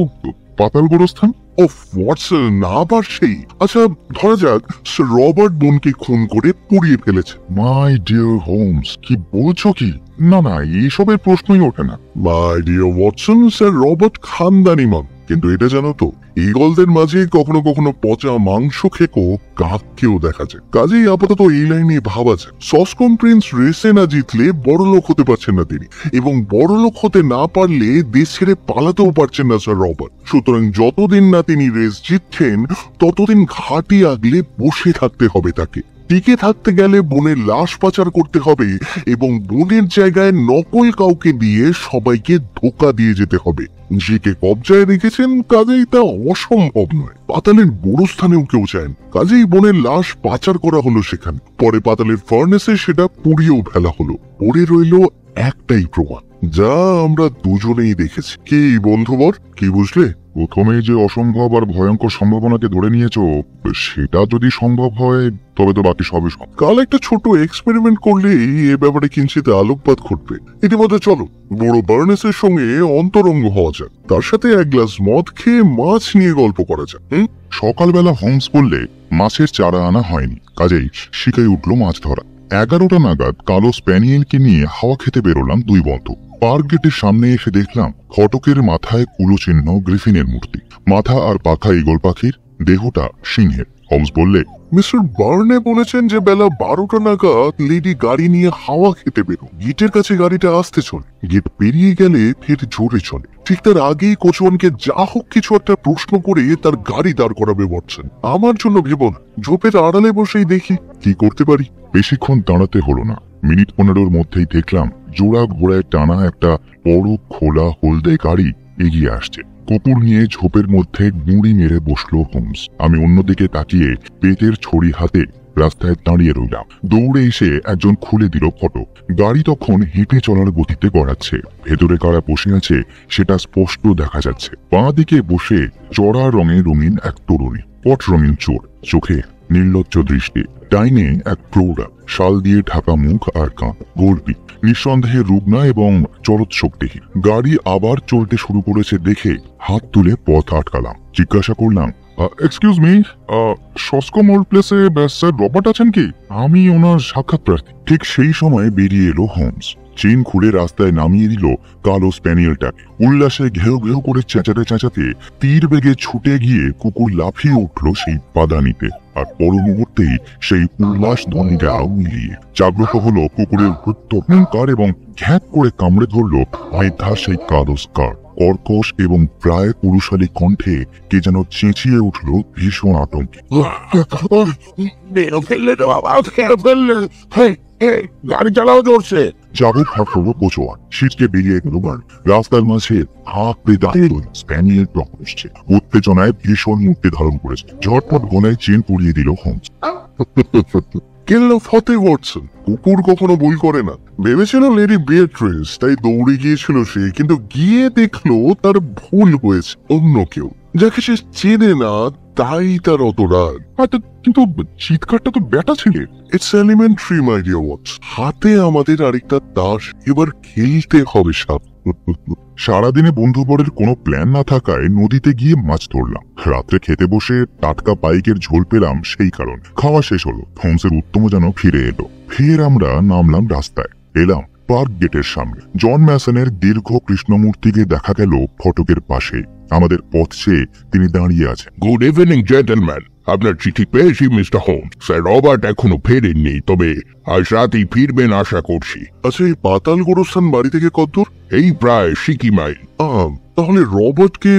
পাতাল গোরস্থান? ও ওয়াটসন, আবার সেই। আচ্ছা, ধরা যাক স্যার রবার্ট বোনকে খুন করে পুড়িয়ে ফেলেছে। মাই ডিয়ার হোমস, কি বলছো কি? না, এসবের প্রশ্নই ওঠে না। My dear Watson, sir Robert খানদানি মান। কিন্তু এটা জানো তো, ঈগলদের মাঝে কখনো কখনো পচা মাংস খেকো কাককেও দেখা যায়। কাজেই আপাতত এই লাইনে ভাবা যায়। সস্কম প্রিন্স রেসে না জিতলে বড়লোক হতে পারছেন না তিনি, এবং বড়লোক হতে না পারলে দেশ ছেড়ে পালাতেও পারছেন না স্যার রবার্ট। সুতরাং যতদিন না তিনি রেস জিতছেন, ততদিন ঘাটি আগলে বসে থাকতে হবে তাকে। টিকে থাকতে গেলে বোনের লাশ পাচার করতে হবে এবং বোনের জায়গায় নকল কাউকে দিয়ে সবাইকে ধোকা দিয়ে যেতে হবে। নিজেকে কবজায় রেখেছেন, কাজেই তা অসম্ভব নয়। পাতালের বড় স্থানেও কেউ চায় না, কাজেই বোনের লাশ পাচার করা হলো সেখানে। পরে পাতালের ফার্নেসে সেটা পুড়িয়েও ফেলা হলো। পড়ে রইল একটাই প্রমাণ, যা আমরা দুজনেই দেখেছি। কি বন্ধুবর, কি বুঝলে? প্রথমে যে অসম্ভব আর ভয়ঙ্কর সম্ভাবনাকে ধরে নিয়েছো, সেটা যদি সম্ভব হয় তবে তো বাকি সবই সম্ভব। কাল একটা ছোট এক্সপেরিমেন্ট করলেই এ ব্যাপারে কিঞ্চিত আলোকপাত ঘটবে। ইতিমধ্যে চলো বড় বার্নেসের সঙ্গে অন্তরঙ্গ হওয়া যাক, তার সাথে এক গ্লাস মদ খেয়ে মাছ নিয়ে গল্প করা যাক। সকালবেলা হোমস বললে মাছের চারা আনা হয়নি, কাজেই শিখাই উঠলো মাছ ধরা। 11টা নাগাদ কালো স্প্যানিয়েলকে নিয়ে হাওয়া খেতে বেরোলাম দুই বন্ধু। পার্ক গেটের সামনে এসে দেখলাম ফটকের মাথায় কুলো চিহ্ন গ্রিফিনের মূর্তি, মাথা আর পাখা ঈগল পাখির, দেহটা সিংহের। হোমস বললে, মিস্টার বার্নে বলেছেন যে বেলা 12টা নাগাদ লেডি গাড়ি নিয়ে হাওয়া খেতে বেরো। গেটের কাছে গাড়িটা আসতে চলে, গেট পেরিয়ে গেলে ফের জোরে চলে। ঠিক তার আগেই কোচওয়ানকে যা হোক কিছু একটা প্রশ্ন করে তার গাড়ি দাঁড় করাবে বলছেন। আমার জন্য ভেবো না, ঝোপের আড়ালে বসেই দেখি কি করতে পারি। বেশিক্ষণ দাঁড়াতে হলো না, মিনিট 15-র মধ্যেই দেখলাম জোড়া ঘোড়ায় টানা একটা বড় খোলা হলদে গাড়ি এগিয়ে আসছে। কুকুর নিয়ে ঝোপের মধ্যে গুঁড়ি মেরে বসলো হোমস। আমি অন্যদিকে তাকিয়ে পেটের ছড়ি হাতে রাস্তায় দাঁড়িয়ে রইলাম। দৌড়ে এসে একজন খুলে দিল ফটক। গাড়ি তখন হেঁটে চলার গতিতে গড়াচ্ছে। ভেতরে কারা বসে আছে সেটা স্পষ্ট দেখা যাচ্ছে। বাঁ দিকে বসে চড়া রঙে রঙিন এক তরুণী, পট রঙিন চোর, চোখে নির্লজ্জ দৃষ্টি। ডাইনে এক প্রৌঢ়া, শাল দিয়ে ঢাকা মুখ আর কান, গর্বী, নিঃসন্দেহে রুগ্না এবং চরৎশক্তিহীন। গাড়ি আবার চলতে শুরু করেছে দেখে হাত তুলে পথ আটকালাম। জিজ্ঞাসা করলাম, এক্সকিউজ মি, সস্কম ওল্ড প্লেসে স্যার রবার্ট আছেন কি? আমি ওনার সাক্ষাৎ প্রার্থী। ঠিক সেই সময় বেরিয়ে এলো হোমস। চেন খুলে রাস্তায় নামিয়ে দিল কালো স্প্যানিয়েলটাকে। উল্লাসে ঘেউ ঘেউ করে চেঁচাতে চেঁচাতে তীর বেগে ছুটে গিয়ে কুকুর লাফিয়ে উঠল সেই পাদানিতে। আর পর মুহূর্তেই সেই উল্লাস ধ্বনিটা মিলিয়ে জাগ্রত হলো কুকুরের হুঙ্কার এবং ঘ্যাঁক করে কামড়ে ধরল আয়ধা সেই কালো স্কার। কর্কশ এবং প্রায় পুরুষালী কণ্ঠে কে যেন চেঁচিয়ে উঠল ভীষণ আতঙ্কে, গাড়ি চালাও জোরছে। যাবো ফাঁকলো কোচোয়ান, শীতকে বেরিয়ে গেল গাড়ি। রাস্তার মাঝে হাঁকড়ে দাঁড়িয়ে স্প্যানিয়েল টক আসছে। উত্তেজনায় ভীষণ মূর্তি ধারণ করেছে। ঝটপট গলায় চেন পরিয়ে দিল হোমস। কেন ফতে ওয়াটসন, কুকুর কখনো ভুল করে না। ভেবেছিল লেডি বিয়েট্রিস, তাই দৌড়ে গিয়েছিল সে, কিন্তু গিয়ে দেখলো তার ভুল হয়েছে। অন্য কেউ, যাকে সে চেনে না, তাই তার অত রাগ। কিন্তু চিৎকারটা তো ব্যাটা ছেলে। ইটস এলিমেন্টারি মাই ডিয়ার ওয়াটস। হাতে আমাদের আরেকটা তাস, এবার খেলতে হবে সাপ। সারাদিনে বন্ধুবরের কোনো প্ল্যান না থাকায় নদীতে গিয়ে মাছ ধরলাম। রাত্রে খেতে বসে টাটকা পাইকের ঝোল পেলাম, সেই কারণ। খাওয়া শেষ হলো, হোমসের উত্তম যেন ফিরে এলো। ফের আমরা নামলাম রাস্তায়, এলাম পার্ক গেটের সামনে। জন ম্যাসনের দীর্ঘ কৃষ্ণমূর্তিকে দেখা গেল ফটকের পাশে। আমাদের পথ চেয়ে তিনি দাঁড়িয়ে আছেন। গুড ইভিনিং জেন্টলম্যান, আপনার চিঠি পেয়েছি মিস্টার হোমস। স্যার রবার্ট এখনো ফেরেননি, তবে আজ রাতেই ফিরবেন আশা করছি। আচ্ছা, এই পাতাল গোরস্থান বাড়ি থেকে কতদূর? এই প্রায় সিকি মাইল। তাহলে রবার্টকে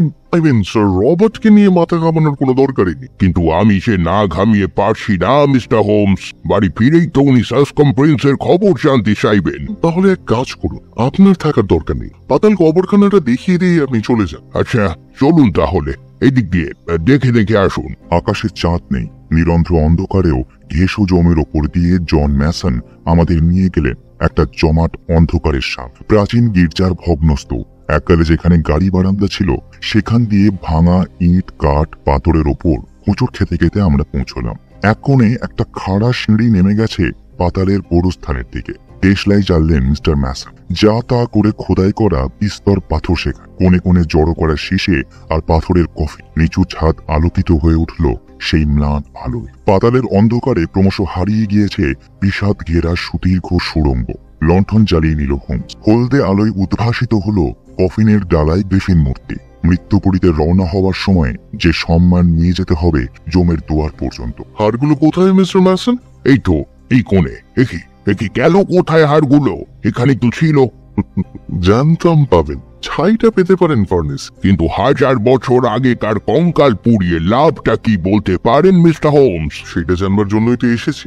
স্যার রবার্টকে নিয়ে মাথা ঘামানোর কোনো দরকারই নেই। কিন্তু আমি সে না ঘামিয়ে পারছি না মিস্টার হোমস। বাড়ি ফিরেই তো উনি সাসকম প্রিন্সের খবর জানতে চাইবেন। তাহলে এক কাজ করুন, আপনার থাকার দরকার নেই। পাতাল কবরখানাটা দেখিয়ে দিয়ে আপনি চলে যান। আচ্ছা চলুন তাহলে, এদিক দিয়ে দেখে দেখে আসুন। আকাশে চাঁদ নেই, নিরন্ধ্র অন্ধকারেও ঘেঁষো জমের ওপর দিয়ে জন ম্যাসন আমাদের নিয়ে গেলেন একটা জমাট অন্ধকারের সাপ। প্রাচীন গির্জার ভগ্নস্তূপ, এককালে যেখানে গাড়ি বারান্দা ছিল, সেখান দিয়ে ভাঙা ইট কাঠ পাথরের ওপর হোঁচট খেতে খেতে আমরা পৌঁছলাম। এক কোণে একটা খাড়া সিঁড়ি নেমে গেছে পাতালের গোরস্থানের দিকে। দেশলাই জ্বাললেন মিস্টার ম্যাসন। যা তা করে খোদাই করা বিস্তর পাথর শেখা, কোণে কোণে জড়ো করা শীষে আর পাথরের কফি। নিচু ছাদ আলোকিত হয়ে উঠল সেই ম্লান আলোয়। পাতালের অন্ধকারে ক্রমশ হারিয়ে গিয়েছে বিষাদ ঘেরা সুদীর্ঘ সুড়ঙ্গ। লণ্ঠন জ্বালিয়ে নিল হোমস। হলদে আলোয় উদ্ভাসিত হলো কফিনের ডালায় গ্রিফিন মূর্তি। মৃত্যু পড়িতে রওনা হওয়ার সময় যে সম্মান নিয়ে যেতে হবে জমের দুয়ার পর্যন্ত। হাড়গুলো কোথায় মিস্টার ম্যাসন? এই তো এই কোণে। একই গেল কোথায় হাড়গুলো? এখানে তো ছিল। জানতাম পাবেন। ছাইটা পেতে পারেন ফার্নেস। কিন্তু 1000 বছর আগেকার কঙ্কাল পুড়িয়ে লাভটা কি বলতে পারেন মিস্টার হোমস? সেটা জানবার জন্যই তো এসেছি।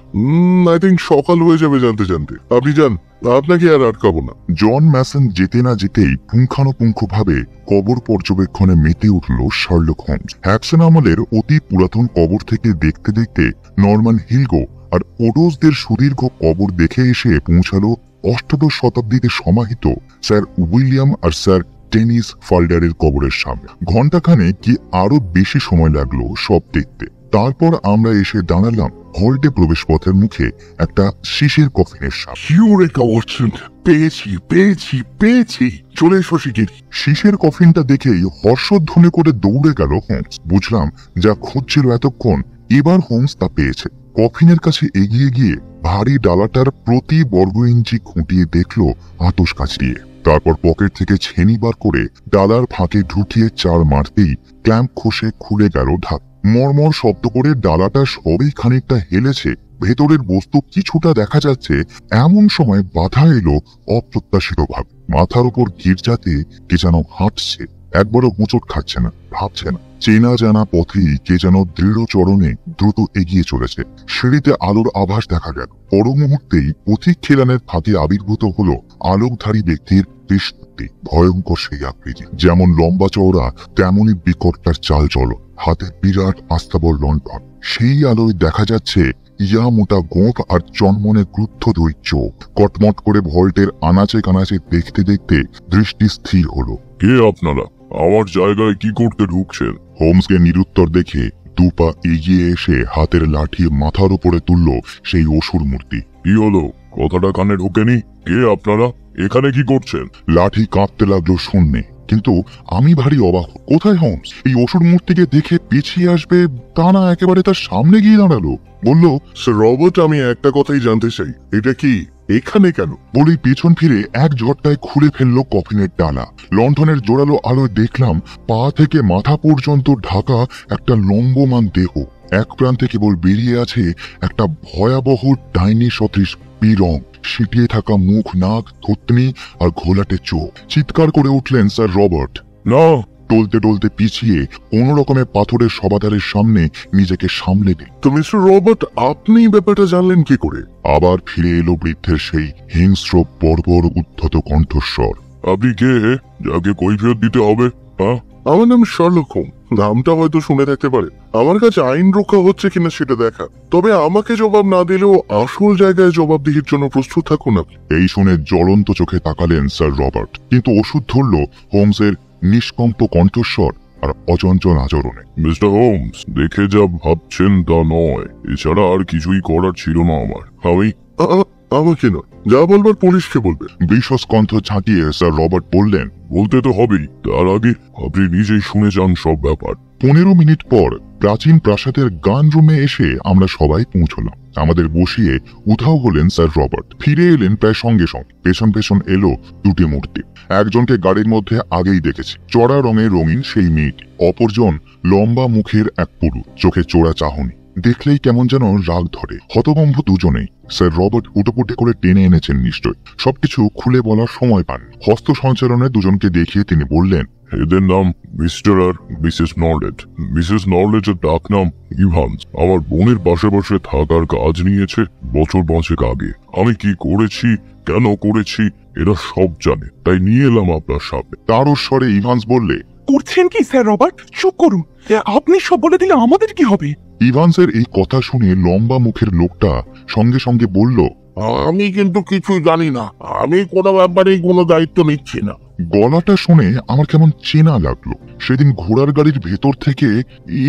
আই থিঙ্ক সকাল হয়ে যাবে জানতে জানতে। আপনি যান, আপনাকে আর আটকাবো না। জন ম্যাসন যেতে না যেতেই পুঙ্খানুপুঙ্খভাবে কবর পর্যবেক্ষণে মেতে উঠল শার্লক হোমস। হ্যাকসন আমলের অতি পুরাতন কবর থেকে দেখতে দেখতে নরমান হিলগো আর ওডোসদের সুদীর্ঘ কবর দেখে এসে পৌঁছালো অষ্টাদশ শতাব্দীতে সমাহিত স্যার উইলিয়াম আর স্যার টেনিস ফাল্ডারের কবরের সামনে। ঘণ্টাখানে কি আরো বেশি সময় লাগলো সব দেখতে। তারপর আমরা এসে দাঁড়ালাম হল্টে প্রবেশ পথের মুখে একটা শিশের কফিনের সামনে। ইউরেকা ওয়াটসন, পেয়েছি পেয়েছি পেয়েছি, চলে এসো শিগগিরই। শিশের কফিনটা দেখেই হর্ষধ্বনি করে দৌড়ে গেল হোমস। বুঝলাম যা খুঁজছিল এতক্ষণ, এবার হোমস তা পেয়েছে। কফিনের কাছে এগিয়ে গিয়ে ভারী ডালাটার প্রতি বর্গ ইঞ্চি খুঁটিয়ে দেখলো আতস কাচ দিয়ে। তারপর পকেট থেকে ছেনি বার করে ডালার ফাঁকে ঢুকিয়ে চার মারতেই ক্ল্যাম্প খসে খুলে গেল ঢাক। মর্মর শব্দ করে ডালাটা সবেই খানিকটা হেলেছে, ভেতরের বস্তু কিছুটা দেখা যাচ্ছে। এমন সময় বাধা এলো অপ্রত্যাশিতভাবে। মাথার উপর গির্জাতে কে যেন হাঁটছে, একবারও হোঁচট খাচ্ছে না, ভাবছে না। চেনা জানা পথেই কে যেন দৃঢ় চরণে দ্রুত এগিয়ে চলেছে। সিঁড়িতে আলোর আভাস দেখা গেল। পর মুহূর্তেই পথিক খিলানের ফাঁকে আবির্ভূত হলো আলোকধারী ব্যক্তির দৃষ্টি। ভয়ঙ্কর সেই আকৃতি, যেমন লম্বা চওড়া তেমনই বিকট তার চাল চলন। হাতে বিরাট আস্তাবল লণ্ঠন। সেই আলোয় দেখা যাচ্ছে ইয়া মোটা গোঁফ আর চনমনে ক্রুদ্ধ দুই চোখ। কটমট করে ভল্টের আনাচে কানাচে দেখতে দেখতে দৃষ্টি স্থির হলো। কে আপনারা? আমার জায়গায় কি করতে ঢুকছেন? হোমসকে নিরুত্তর দেখে দুপা এগিয়ে এসে হাতের লাঠি মাথার উপরে তুলল সেই অসুর মূর্তি। কি হলো? কথাটা কানে ঢোকেনি? কে আপনারা? এখানে কি করছেন? লাঠি কাঁপতে লাগলো শূন্যে। কিন্তু আমি ভারী অবাক। কোথায় হোমস? এই অসুর মূর্তিকে দেখে পিছিয়ে আসবে তা না, একেবারে তার সামনে গিয়ে দাঁড়ালো। বলল, স্যার রবার্ট, আমি একটা কথাই জানতে চাই, এটা কি এখানে কেন? বলেই পেছন ফিরে এক ঝটকায় খুলে ফেললো কফিনের ডালা। লণ্ঠনের জোরালো আলোয় দেখলাম পা থেকে মাথা পর্যন্ত ঢাকা একটা লম্বমান দেহ। এক প্রান্তে কেবল বেরিয়ে আছে একটা ভয়াবহ ডাইনি সদৃশ বিরং। সিটিয়ে থাকা মুখ, নাক, থুতনি আর ঘোলাটে চোখ। চিৎকার করে উঠলেন স্যার রবার্ট। না! টলতে টলতে পিছিয়ে কোন রকমের পাথরের সবাদারের সামনে নিজেকে সামলে দিই। তো মিস্টার রবার্ট, আপনি ব্যাপারটা জানলেন কি করে? আবার ফিরে এলো বৃদ্ধের সেই হিংস্র বর্বর উদ্ধত কণ্ঠস্বর। আপনি কে, যাকে কৈফিয়ত দিতে হবে? হ্যাঁ, আমার নাম শার্লক হোম। নামটা হয়তো শুনে থাকতে পারে। আমার কাছে আইন রক্ষা হচ্ছে কিনা সেটা দেখা। তবে আমাকে জবাব না দিলেও আসল জায়গায় জবাবদিহির জন্য প্রস্তুত থাকুন আপনি। এই শুনে জ্বলন্ত চোখে তাকালেন স্যার রবার্ট, কিন্তু ওষুধ ধরল হোমসের নিষ্কম্প কণ্ঠস্বর আর অচঞ্চল আচরণে। মিস্টার হোমস, দেখে যা ভাবছেন তা নয়। এছাড়া আর কিছুই করার ছিল না আমার। আমাকে নয়, যা বলবার পুলিশকে বলবে। বিশস কণ্ঠ ছাঁকিয়ে স্যার রবার্ট বললেন, বলতে তো হবেই, তার আগে আপনি নিজেই শুনে যান সব ব্যাপার। 15 মিনিট পর প্রাচীন প্রাসাদের গান রুমে এসে আমরা সবাই পৌঁছলাম। আমাদের বসিয়ে উধাও হলেন স্যার রবার্ট। ফিরে এলেন প্রায় সঙ্গে সঙ্গে। পেছন পেছন এলো দুটি মূর্তি। একজনকে গাড়ির মধ্যে আগেই দেখেছি, চড়া রঙের রঙিন সেই মেয়েটি। অপরজন লম্বা মুখের এক পুরুষ, চোখে চোরা চাহনি। দেখলেই কেমন যেন রাগ ধরে। হতভম্ব দুজনেই। স্যার রবার্ট উটোপুটে করে টেনে এনেছেন নিশ্চয়। সবকিছু খুলে বলার সময় পান। হস্ত সঞ্চালনে দুজনকে দেখিয়ে তিনি বললেন, এদের নাম মিস্টার আর মিসেস নরলেট। মিসেস নরলেটের ডাক নাম ইভান্স। আমার বোনের পাশে থাকার কাজ নিয়েছে বছর 5 আগে। আমি কি করেছি, কেন করেছি, এরা সব জানে, তাই নিয়ে এলাম আপনার সামনে। তার স্বরে ইভান্স বললে, করছেন কি স্যার রবার্ট? চুপ করুন। আপনি সব বলে দিলে আমাদের কি হবে? ইভান্সের এই কথা শুনে লম্বা মুখের লোকটা সঙ্গে সঙ্গে বলল, আমি কিন্তু কিছুই জানি না। আমি কোনো ব্যাপারে কোনো দায়িত্ব নিচ্ছি না। গলাটা শুনে আমার কেমন চেনা লাগলো। সেদিন ঘোড়ার গাড়ির ভেতর থেকে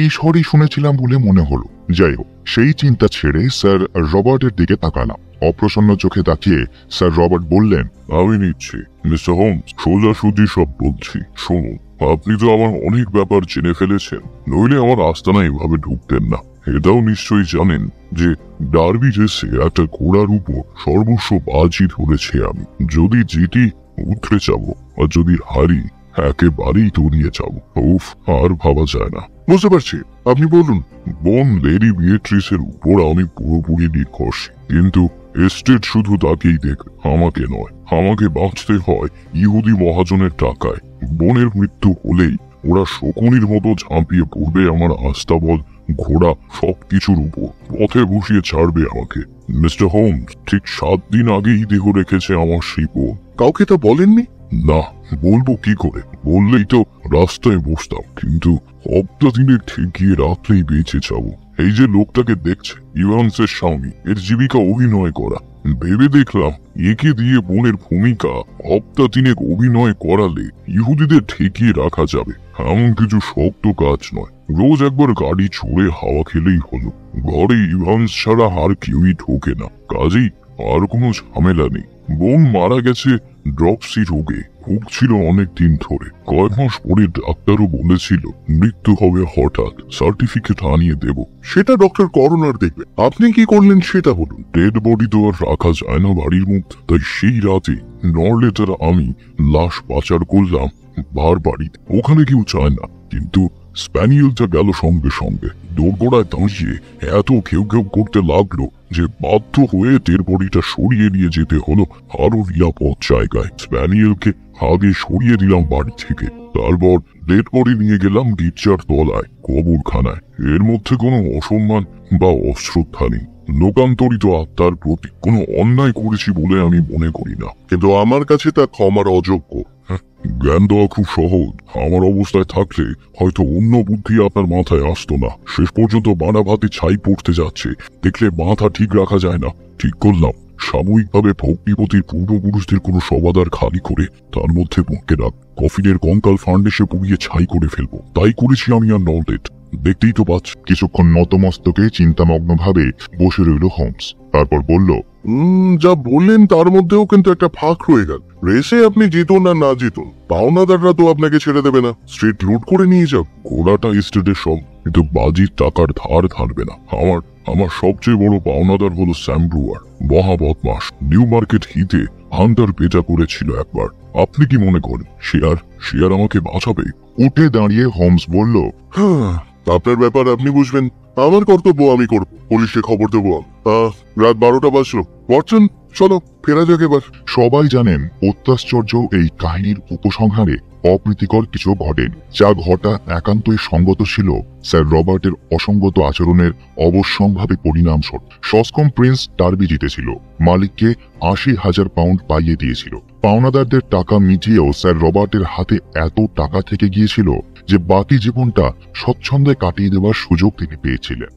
এই স্বরই শুনেছিলাম বলে মনে হলো। যাই হোক, সেই চিন্তা ছেড়ে স্যার রবার্টের দিকে তাকালাম। অপ্রসন্ন চোখে তাকিয়ে স্যার রবার্ট বললেন, আমি নিচ্ছি। মিস্টার হোমস, সোজাসুজি সব বলছি, শুনুন। আপনি তো আমার অনেক ব্যাপার জেনে ফেলেছেন, নইলে আমার আস্তানা এভাবে ঢুকতেন না। এটাও নিশ্চয়ই জানেন যে ডার্বি রেসে একটা ঘোড়ার উপর সর্বস্ব বাজি ধরেছে আমি। যদি জিতি উঠে যাব, আর যদি হারি একেবারেই তলিয়ে যাব। উফ, আর ভাবা যায় না। বুঝতে পারছি, আপনি বলুন। বোন লেডি বিয়েট্রিসের উপর আমি পুরোপুরি নির্ভরশীল, কিন্তু এস্টেট শুধু তাকেই দেখ, আমাকে নয়। আমাকে বাঁচতে হয় ইহুদি মহাজনের টাকায়। বোনের মৃত্যু হলেই ওরা শকুনির মতো ঝাঁপিয়ে পড়বে আমার আস্তাবল, ঘোড়া সবকিছুর উপর, পথে বসিয়ে ছাড়বে আমাকে। মিস্টার হোমস, ঠিক 7 দিন আগেই দেহ রেখেছে আমার সেই বোন। কাউকে তা বলেননি? না, বলবো কি করে? বললেই তো রাস্তায় বসতাম, কিন্তু হপ্তা দিনে ঠেকিয়ে রাত্রেই বেঁচে যাবো। এই যে লোকটাকে দেখছে, ইভান্সের স্বামী, এর জীবিকা অভিনয় করা। ভেবে দেখলাম একে দিয়ে বোনের ভূমিকা হপ্তা দিনেক অভিনয় করালে ইহুদিদের ঠেকিয়ে রাখা যাবে। এমন কিছু শক্ত কাজ নয়, রোজ একবার গাড়ি ছুঁড়ে হাওয়া খেলেই হলো। ঘরে ইভান্স ছাড়া আর কেউই ঢোকে না, কাজেই আর কোনো ঝামেলা নেই। বোন মারা গেছে ড্রপসি রোগে, ভুগছিল অনেক দিন ধরে। কয়েক মাস পরে ডাক্তারও বলেছিল মৃত্যু হবে হঠাৎ, সার্টিফিকেট আনিয়ে দেব। সেটা ডক্টর করোনার দেখবে, আপনি কি করলেন সেটা বলুন। ডেড বডি তো আর রাখা যায় না বাড়ির মধ্যে, তাই সেই রাতে নরলেটার আমি লাশ পাচার করলাম বার বাড়িতে। ওখানে কেউ চায় না, কিন্তু স্প্যানিয়েলটা গেল সঙ্গে সঙ্গে। দোরগোড়ায় দাঁড়িয়ে এত ঘেউ ঘেউ করতে লাগলো যে বাধ্য হয়ে ডেড বডিটা সরিয়ে নিয়ে যেতে হলো আরো নিরাপদ জায়গায়। স্প্যানিয়েলকে আগে সরিয়ে দিলাম বাড়ি থেকে, তারপর ডেড বডি নিয়ে গেলাম গির্জার তলায়, কবরখানায়। এর মধ্যে কোনো অসম্মান বা অশ্রদ্ধা নেই। লোকান্তরিত আত্মার প্রতি কোনো অন্যায় করেছি বলে আমি মনে করি না। কিন্তু আমার কাছে তা ক্ষমার অযোগ্য। জ্ঞান দেওয়া খুব সহজ। আমার অবস্থায় থাকলে হয়তো অন্য বুদ্ধি আপনার মাথায় আসতো না। শেষ পর্যন্ত বানা ভাতে ছাই পড়তে যাচ্ছে দেখলে মাথা ঠিক রাখা যায় না। ঠিক করলাম সাময়িকভাবে ভগ্নিপতির পূর্বপুরুষদের কোনো সবাদার খালি করে তার মধ্যে বুকে রাখ, কফিনের কঙ্কাল ফার্নেসে পুড়িয়ে ছাই করে ফেলবো। তাই করেছি আমি আর নলডেট। দেখতেই তো পাচ্ছ। কিছুক্ষণ নতমস্তকে চিন্তামগ্ন ভাবে বসে রইল হোমস, তারপর বলল, যা বললেন তার মধ্যেও কিন্তু একটা ফাঁক রয়ে গেল। রেসে আপনি জিতুন আর না জিতুন, পাওনাদাররা তো আপনাকে ছেড়ে দেবে না, স্ট্রিট লুট করে নিয়ে যাও। ঘোড়াটা স্টেটের সব, কিন্তু বাজির টাকার ধার ধারবে না। আমার সবচেয়ে বড় পাওনাদার হলো স্যাম ব্রুয়ার, মহা বদমাস। নিউ মার্কেট হিতে হান্টার পেটা করেছিল একবার। আপনি কি মনে করেন সে আর আমাকে বাঁচাবে? উঠে দাঁড়িয়ে হোমস বলল, আপনার ব্যাপার আপনি বুঝবেন, আমার কর্তব্য আমি করব, পুলিশে খবর দেবো। রাত 12টা বাজলো, ওয়াটসন চলো ফেরা যাক এবার। সবাই জানেন অত্যাশ্চর্য এই কাহিনীর উপসংহারে অপ্রীতিকর কিছু ঘটে, যা ঘটা একান্তই সঙ্গত ছিল স্যার রবার্টের অসঙ্গত আচরণের অবশ্যম্ভাবী পরিণামস্বরূপ। সস্কম প্রিন্স ডার্বি জিতেছিল, মালিককে 80,000 পাউন্ড পাইয়ে দিয়েছিল। পাওনাদারদের টাকা মিটিয়েও স্যার রবার্টের হাতে এত টাকা থেকে গিয়েছিল যে বাকি জীবনটা স্বচ্ছন্দে কাটিয়ে দেওয়ার সুযোগ তিনি পেয়েছিলেন।